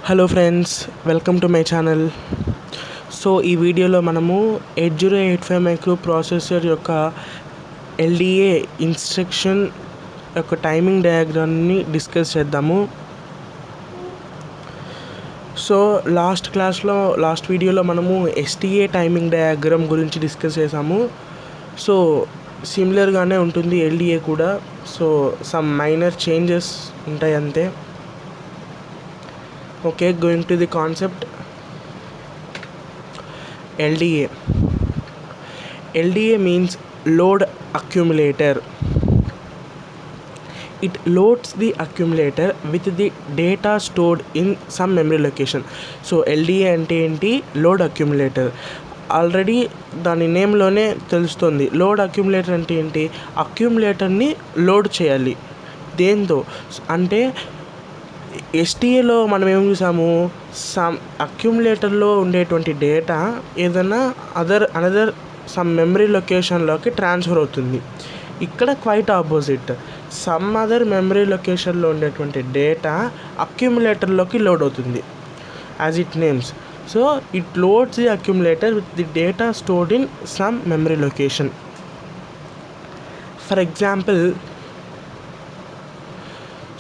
Hello friends, welcome to my channel. So ఈ వీడియోలో మనము 8085 మైక్రో ప్రాసెసర్ యొక్క ఎల్డిఏ ఇన్స్ట్రక్షన్ యొక్క టైమింగ్ డయాగ్రామ్ని డిస్కస్ చేద్దాము. సో లాస్ట్ వీడియోలో మనము ఎస్టీఏ టైమింగ్ డయాగ్రామ్ గురించి డిస్కస్ చేసాము. సో సిమిలర్గానే ఉంటుంది ఎల్డిఏ కూడా. సో సమ్ మైనర్ చేంజెస్ ఉంటాయి అంతే. Okay, going to the concept. LDA. LDA means load accumulator. It loads the accumulator with the data stored in some memory location. So LDA అంటే ఏంటి? Load accumulator. Already దాని నేమ్లోనే తెలుస్తుంది. Load accumulator అంటే ఏంటి? అక్యుములేటర్ని load చేయాలి. దేంతో అంటే ఎస్టీఏలో మనం ఏం చూసాము, సమ్ అక్యుములేటర్లో ఉండేటువంటి డేటా ఏదైనా అనదర్ సమ్ మెమరీ లొకేషన్లోకి ట్రాన్స్ఫర్ అవుతుంది. ఇక్కడ quite opposite, some other memory లొకేషన్లో ఉండేటువంటి డేటా అక్యుములేటర్లోకి లోడ్ అవుతుంది as it names. So it loads the accumulator with the data stored in some memory location. For example,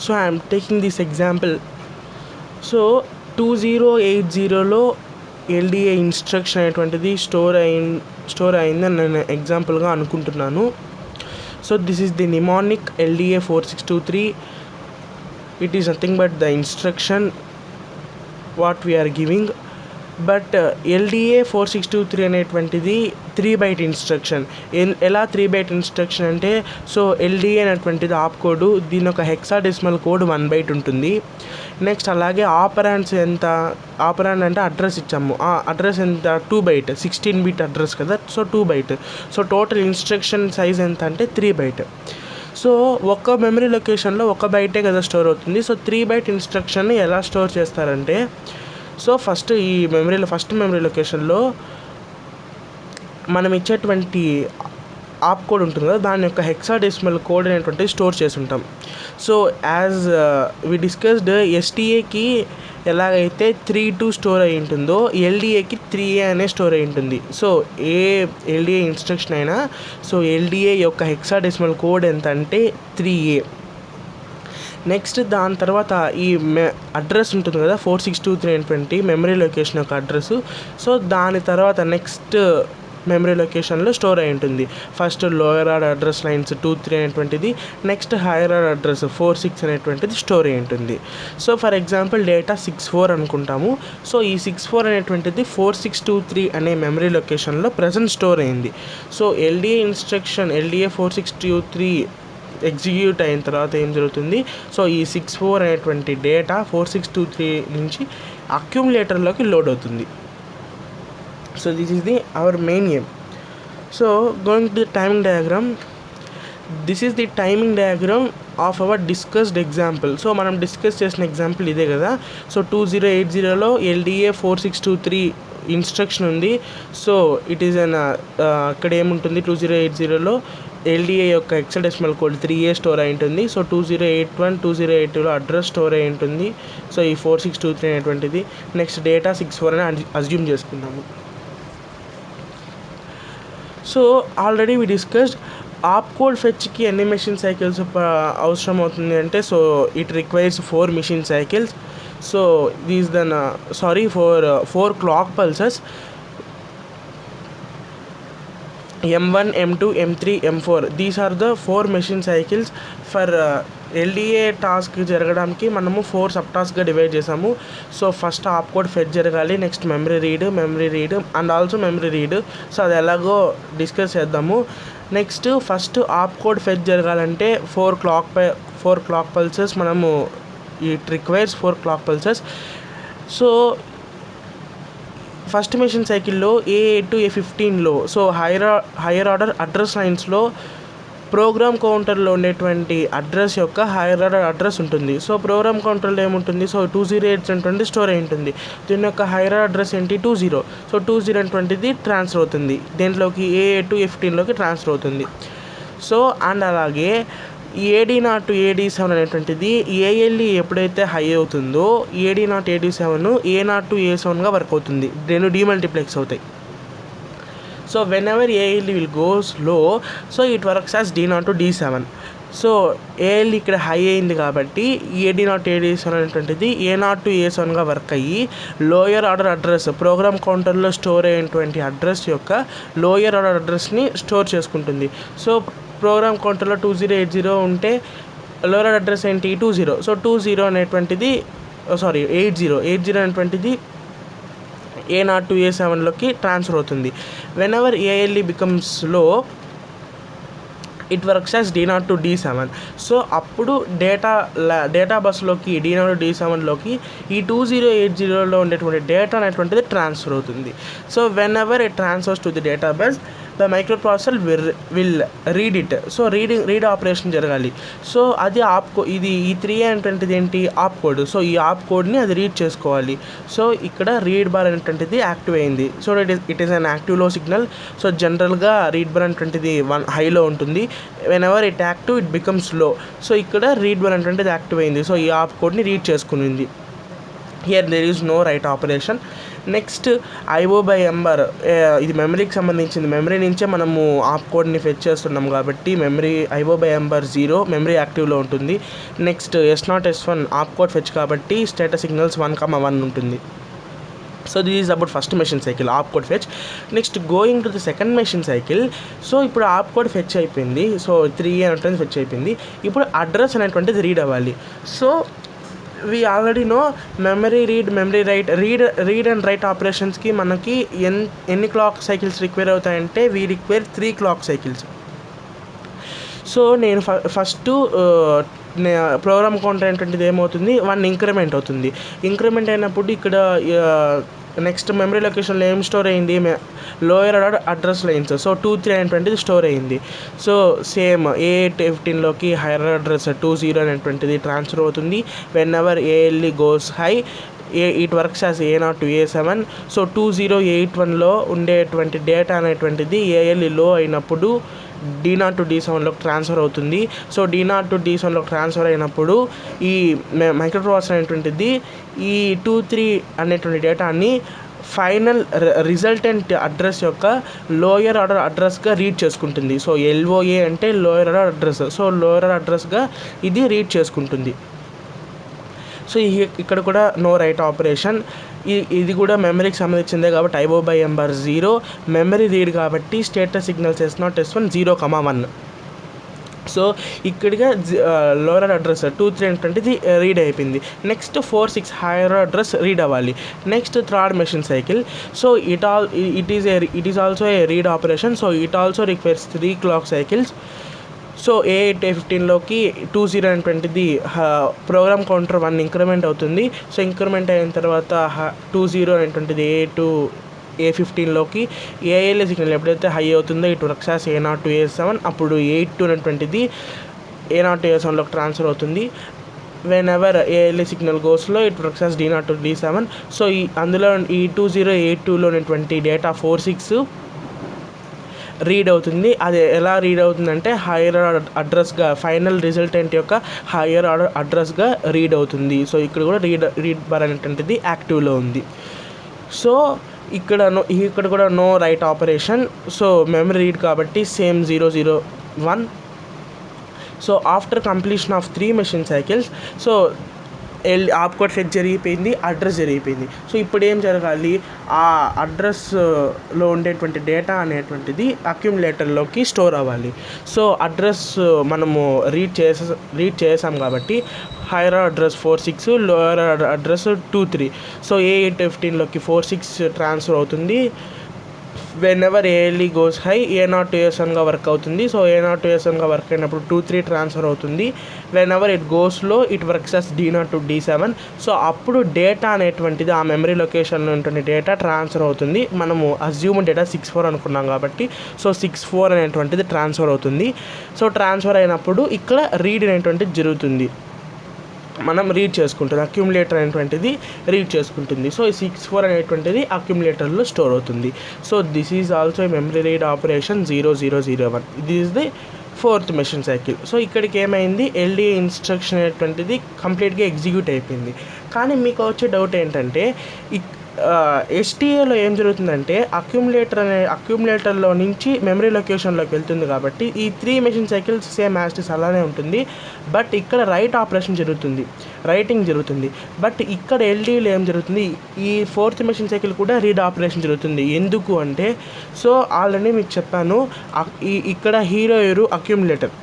so I'm taking this example. So 2080లో LDA instruction అనేటువంటిది store అయిందని నేను ఎగ్జాంపుల్గా అనుకుంటున్నాను. So this is the mnemonic LDA 4623. It is nothing but the instruction what we are giving. But LDA 4623 అనేటువంటిది 3 byte instruction. ఎలా 3 byte instruction అంటే, so LDA అనేటువంటిది ఆప్ కోడ్, దీని ఒక హెక్సాడెసిమల్ కోడ్ 1 బైట్ ఉంటుంది. నెక్స్ట్ అలాగే ఆపరాండ్ అంటే అడ్రస్ ఇచ్చాము, ఆ అడ్రస్ ఎంత 2 బైట్, 16 బిట్ అడ్రస్ కదా, so 2 byte. So total instruction size ఎంత అంటే 3 బైట్. సో ఒక్క మెమరీ లొకేషన్లో 1 బైటే కదా స్టోర్ అవుతుంది. సో 3 బైట్ ఇన్స్ట్రక్షన్ని ఎలా స్టోర్ చేస్తారంటే, సో ఫస్ట్ మెమరీ లొకేషన్లో మనం ఇచ్చేటువంటి ఆప్ కోడ్ ఉంటుంది కదా, దాని యొక్క హెక్సాడెసిమల్ కోడ్ అనేటువంటిది స్టోర్ చేసి ఉంటాం. సో యాజ్ వి డిస్కస్డ్, ఎస్టీఏకి ఎలాగైతే 32 స్టోర్ అయి ఉంటుందో ఎల్డిఏకి 3A అనే స్టోర్ అయి ఉంటుంది. సో ఏ ఎల్డిఏ ఇన్స్ట్రక్షన్ అయినా, సో ఎల్డిఏ యొక్క హెక్సాడెసిమల్ కోడ్ ఎంత అంటే 3A. నెక్స్ట్ దాని తర్వాత ఈ అడ్రస్ ఉంటుంది కదా 462320 మెమరీ లొకేషన్ యొక్క అడ్రస్. సో దాని తర్వాత నెక్స్ట్ మెమరీ లొకేషన్లో స్టోర్ అయి ఉంటుంది. First lower order address lines 23 అనేటువంటిది, నెక్స్ట్ హైయర్ ఆర్డర్ అడ్రస్ 46 అనేటువంటిది స్టోర్ అయి ఉంటుంది. సో ఫర్ ఎగ్జాంపుల్ డేటా 64 అనుకుంటాము. సో ఈ 64 అనేటువంటిది 4623 అనే మెమరీ లొకేషన్లో ప్రజెంట్ స్టోర్ అయింది. So LDA instruction LDA 4623 execute అయిన తర్వాత ఏం జరుగుతుంది, సో ఈ 64 అనేటువంటి డేటా 4623 నుంచి అక్యుములేటర్లోకి లోడ్ అవుతుంది. So this is the our main aim. So going to the timing diagram, this is the timing diagram of our discussed example. So మనం discuss చేసిన ఎగ్జాంపుల్ ఇదే కదా. సో 2080లో ఎల్డిఏ 4623 ఇన్స్ట్రక్షన్ ఉంది. సో ఇట్ ఈస్ అన్ ఇక్కడ ఏముంటుంది, 2080లో LDA యొక్క hexadecimal code 3A store అయి ఉంటుంది. సో 2081 2082లో అడ్రస్ స్టోర్ అయి ఉంటుంది. సో ఈ 4623 అనేటువంటిది. నెక్స్ట్ డేటా 64 అని అజ్యూమ్ చేసుకున్నాము. So already we discussed op code ఫెచ్కి ఎన్ని మెషిన్ సైకిల్స్ అవసరం అవుతుంది అంటే, so it requires 4 machine cycles. So these then four clock pulses, M1 M2 M3 M4. These are the 4 machine cycles for LDA task జరగడానికి మనము 4 sub టాస్క్గా divide చేసాము. So first op code fetch జరగాలి, next memory read and also memory read. So అది ఎలాగో discuss చేద్దాము. Next first op code fetch జరగాలంటే 4 clock pulses మనము it requires 4 clock pulses. So first machine సైకిల్లో A8 to A15లో, so higher order address లైన్స్లో program కౌంటర్లో ఉండేటువంటి అడ్రస్ యొక్క హైయర్ ఆర్డర్ అడ్రస్ ఉంటుంది. సో ప్రోగ్రామ్ కౌంటర్లో ఏముంటుంది, సో 2080 స్టోర్ అయి ఉంటుంది. దీని యొక్క హైయర్ ఆర్డర్ అడ్రస్ ఏంటి 20. సో 2020 ట్రాన్స్ఫర్ అవుతుంది దేంట్లోకి, A8 to A15లోకి ట్రాన్స్ఫర్ అవుతుంది. సో అండ్ అలాగే ఈ AD0 to AD7 అనేటువంటిది ALE ఎప్పుడైతే హై అవుతుందో AD0 AD7 A0 to A7గా వర్క్ అవుతుంది, రెండు డీమల్టీప్లెక్స్ అవుతాయి. So whenever ALE will go slow, so it works as D0 to D7. So ALE ఇక్కడ హై అయింది కాబట్టి AD0 AD7 అనేటువంటిది A0 to A7గా వర్క్ అయ్యి లోయర్ ఆర్డర్ అడ్రస్, ప్రోగ్రామ్ కౌంటర్లో స్టోర్ అయినటువంటి అడ్రస్ యొక్క లోయర్ ఆర్డర్ అడ్రస్ని స్టోర్ చేసుకుంటుంది. సో ప్రోగ్రామ్ కౌంటర్లో 2080 ఉంటే లోయర్ ఆర్డర్ అడ్రస్ ఏంటి 20. సో 20 అనేటువంటిది 80 అనేటువంటిది A0 to A7లోకి ట్రాన్స్ఫర్ అవుతుంది. వెనెవర్ ALE బికమ్స్ లో it works as D0 to D7. So అప్పుడు డేటా బస్లోకి D0 to D7లోకి ఈ 2080లో ఉండేటువంటి డేటా అనేటువంటిది ట్రాన్స్ఫర్ అవుతుంది. So whenever it transfers to the data bus, the micro processor will read it. So read operation జరగాలి. So అది ఇది ఈ 3 అనేటువంటిది ఏంటి ఆప్ కోడ్. సో ఈ ఆప్ కోడ్ని అది రీడ్ చేసుకోవాలి. సో ఇక్కడ రీడ్ బార్ అనేటువంటిది యాక్టివ్ అయింది. So it is an active low signal. So జనరల్గా రీడ్ బార్ అనేటువంటిది 1 హైలో ఉంటుంది. Whenever it active it becomes low. So ఇక్కడ రీడ్ బార్ అనేటువంటిది యాక్టివ్ అయింది. సో ఈ ఆప్ కోడ్ని రీడ్ చేసుకునింది. Here there is no write operation. Next IO by M bar, ఇది మెమరీకి సంబంధించింది. మెమరీ నుంచే మనము ఆప్ కోడ్ని ఫెచ్ చేస్తున్నాం కాబట్టి మెమరీ IO by ఎంబర్ 0, మెమరీ యాక్టివ్లో ఉంటుంది. Next S0 S1 op code fetch కాబట్టి స్టేటస్ సిగ్నల్స్ 1,1 ఉంటుంది. So this is about first machine cycle, op code fetch. Next going to the second machine cycle. So ఇప్పుడు op code fetch అయిపోయింది. So 3 అనేటువంటిది fetch అయిపోయింది. ఇప్పుడు address అనేటువంటిది read అవ్వాలి. So we already know memory read, memory write, read and write ఆపరేషన్స్కి మనకి ఎన్ని క్లాక్ సైకిల్స్ రిక్వైర్ అవుతాయంటే we require 3 clock cycles. So నేను ఫస్ట్ ప్రోగ్రామ్ కౌంటర్ అనేటువంటిది ఏమవుతుంది 1 ఇంక్రిమెంట్ అవుతుంది. ఇంక్రిమెంట్ అయినప్పుడు ఇక్కడ నెక్స్ట్ మెమరీ లొకేషన్లో ఏం స్టోర్ అయింది లోయర్ అడ్రస్ లైన్స్. సో 2, 3 అనేటువంటిది స్టోర్ అయింది. సో సేమ్ A815లోకి హైయర్ అడ్రస్ 20 అనేటువంటిది ట్రాన్స్ఫర్ అవుతుంది. Whenever ALE goes high it works as A0 to A7. So 2081లో ఉండేటువంటి డేటా అనేటువంటిది ALE లో అయినప్పుడు D0 to D7లోకి ట్రాన్స్ఫర్ అవుతుంది. సో D0 to D7లోకి ట్రాన్స్ఫర్ అయినప్పుడు ఈ మైక్రో ప్రాసెసర్ అనేటువంటిది ఈ 2, 3 అనేటువంటి డేటాని ఫైనల్ రిజల్టెంట్ అడ్రస్ యొక్క లోయర్ ఆర్డర్ అడ్రస్గా రీడ్ చేసుకుంటుంది. సో LOA అంటే lower order address. So lower order అడ్రస్గా ఇది రీడ్ చేసుకుంటుంది. సో ఇక్కడ కూడా నో రైట్ ఆపరేషన్. ఇది కూడా మెమరీకి సంబంధించిందే కాబట్టి IO by ఎంబర్ 0, మెమరీ రీడ్ కాబట్టి status signals S0 S1 0,1. So ఇక్కడిగా లోయర్ అడ్రస్ 2, 3 అనేటువంటిది రీడ్ అయిపోయింది. నెక్స్ట్ 4, 6 హైయర్ అడ్రస్ రీడ్ అవ్వాలి. Next third machine cycle. So it is also a read operation. So it also requires 3 clock cycles. So A815లోకి 20 అనేటువంటిది program counter 1 increment అవుతుంది. So increment అయిన తర్వాత 20 అనేటువంటిది A15లోకి ALE సిగ్నల్ ఎప్పుడైతే హై అవుతుందో ఇటు works as A0 to A7. అప్పుడు 82 అనేటువంటిది A0 to A7లోకి ట్రాన్స్ఫర్ అవుతుంది. Whenever ALE signal goes low it works as D0 to D7. So అందులో ఈ 2082లో ఉన్నటువంటి డేటా 46 రీడ్ అవుతుంది. అది ఎలా రీడ్ అవుతుందంటే హైయర్ ఆర్డర్ అడ్రస్గా ఫైనల్ రిజల్టెంట్ యొక్క హైయర్ ఆర్డర్ అడ్రస్గా రీడ్ అవుతుంది. సో ఇక్కడ కూడా రీడ్ బార్ అనేటువంటిది యాక్టివ్లో ఉంది. సో ఇక్కడ కూడా no write operation. So memory read కాబట్టి same 0,0,1. So after completion of 3 machine cycles, so op code fetch జరిగిపోయింది, అడ్రస్ జరిగిపోయింది. సో ఇప్పుడు ఏం జరగాలి, ఆ అడ్రస్లో ఉండేటువంటి డేటా అనేటువంటిది అక్యుములేటర్లోకి స్టోర్ అవ్వాలి. సో అడ్రస్ మనము రీడ్ చేసాం కాబట్టి higher address 46, lower address 2, 3. So A815లోకి 46 ట్రాన్స్ఫర్ అవుతుంది. Whenever ALE goes high A0 to A7గా వర్క్ అవుతుంది. సో A0 to A7గా వర్క్ అయినప్పుడు 2, 3 ట్రాన్స్ఫర్ అవుతుంది. Whenever it goes low it works as D0 to D7. So అప్పుడు డేటా అనేటువంటిది ఆ మెమరీ లొకేషన్లో ఉన్నటువంటి డేటా ట్రాన్స్ఫర్ అవుతుంది. మనము అజ్యూమ్ డేటా 64 అనుకున్నాం కాబట్టి సో 64 అనేటువంటిది ట్రాన్స్ఫర్ అవుతుంది. సో ట్రాన్స్ఫర్ అయినప్పుడు ఇక్కడ రీడ్ అనేటువంటిది జరుగుతుంది, మనం రీడ్ చేసుకుంటుంది, అక్యుములేటర్ అనేటువంటిది రీడ్ చేసుకుంటుంది. సో ఈ 64 అనేటువంటిది అక్యుములేటర్లో స్టోర్ అవుతుంది. So this is also memory read operation 0001. This is the fourth machine cycle. So ఇక్కడికి ఏమైంది, ఎల్డిఏ ఇన్స్ట్రక్షన్ అనేటువంటిది కంప్లీట్గా ఎగ్జిక్యూట్ అయిపోయింది. కానీ మీకు వచ్చే డౌట్ ఏంటంటే ఎస్టీఏలో ఏం జరుగుతుందంటే అక్యుములేటర్లో నుంచి మెమరీ లొకేషన్లోకి వెళ్తుంది కాబట్టి ఈ 3 మెషిన్ సైకిల్స్ సేమ్ యాస్టిస్ అలానే ఉంటుంది. బట్ ఇక్కడ రైటింగ్ జరుగుతుంది. బట్ ఇక్కడ ఎల్డీలో ఏం జరుగుతుంది, ఈ 4th మెషిన్ సైకిల్ కూడా రీడ్ ఆపరేషన్ జరుగుతుంది. ఎందుకు అంటే, సో ఆల్రెడీ మీకు చెప్పాను, ఇక్కడ హీరో ఎవరు, అక్యుములేటర్.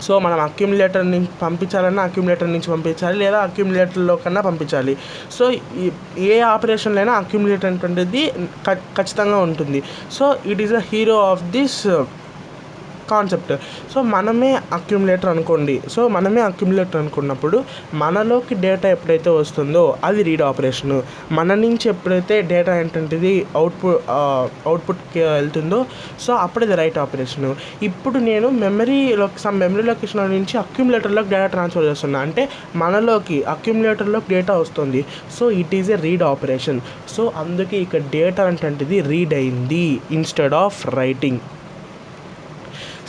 సో మనం అక్యుములేటర్ నుంచి పంపించాలన్నా అక్యుములేటర్ నుంచి పంపించాలి, లేదా అక్యుములేటర్లో కన్నా పంపించాలి. సో ఏ ఆపరేషన్లో అయినా అక్యుములేటర్ అనేటువంటిది ఖచ్చితంగా ఉంటుంది. So it is the hero of this concept. So మనమే అక్యుములేటర్ అనుకున్నప్పుడు మనలోకి డేటా ఎప్పుడైతే వస్తుందో అది రీడ్ ఆపరేషను. మన నుంచి ఎప్పుడైతే డేటా ఏంటంటే అవుట్పుట్కి వెళ్తుందో సో అప్పుడు ఇది రైట్ ఆపరేషను. ఇప్పుడు నేను మెమరీ లొకేషన్ నుంచి అక్యుములేటర్లోకి డేటా ట్రాన్స్ఫర్ చేస్తున్నా, అంటే మనలోకి అక్యుములేటర్లోకి డేటా వస్తుంది. So it is a read operation. So అందుకే ఇక్కడ డేటా అంటే రీడ్ అయింది instead of writing.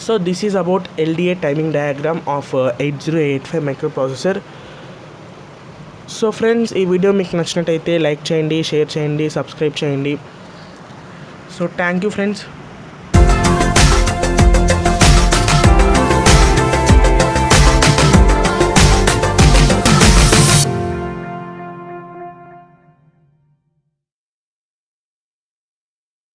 So this is about LDA timing diagram of 8085 microprocessor. So friends, ఈ వీడియో మీకు నచ్చినట్టయితే లైక్ చేయండి, షేర్ చేయండి, సబ్స్క్రైబ్ చేయండి. So thank you friends.